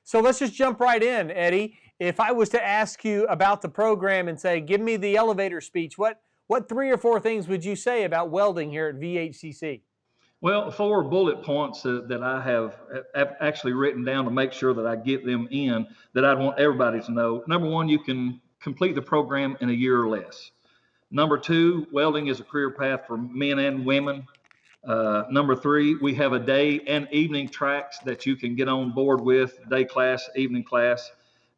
So let's just jump right in, Eddie. If I was to ask you about the program and say, give me the elevator speech, what 3 or 4 things would you say about welding here at VHCC? Well, 4 bullet points that I have actually written down to make sure that I get them in that I'd want everybody to know. Number one, you can complete the program in a year or less. Number two, welding is a career path for men and women. Number three, we have a day and evening tracks that you can get on board with, day class, evening class.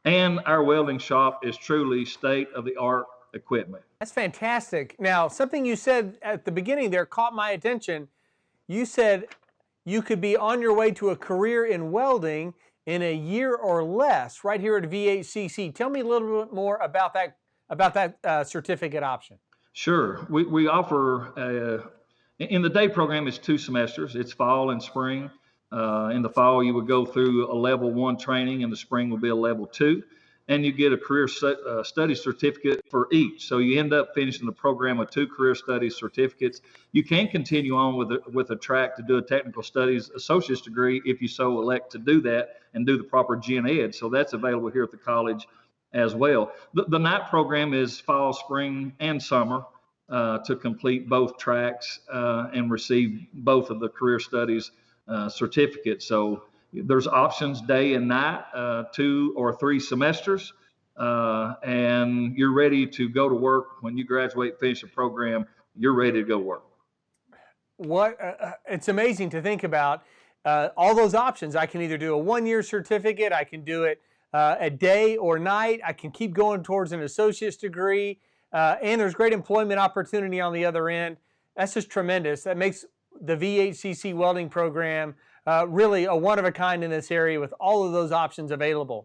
And our welding shop is truly state of the art equipment. That's fantastic. Now, something you said at the beginning there caught my attention. You said you could be on your way to a career in welding in a year or less right here at VHCC. Tell me a little bit more about that certificate option. Sure. We offer, in the day program, it's 2 semesters. It's fall and spring. In the fall, you would go through a level 1 training. In the spring will be a level 2. And you get a career study certificate for each. So you end up finishing the program with 2 career study certificates. You can continue on with a track to do a technical studies associate's degree if you so elect to do that and do the proper gen ed. So that's available here at the college as well. The night program is fall, spring, and summer to complete both tracks and receive both of the career studies certificates. So there's options day and night, 2 or 3 semesters, and you're ready to go to work when you graduate, finish the program. You're ready to go work. It's amazing to think about all those options. I can either do a 1-year certificate, I can do it a day or night, I can keep going towards an associate's degree, and there's great employment opportunity on the other end. That's just tremendous. That makes the VHCC welding program really a one of a kind in this area with all of those options available.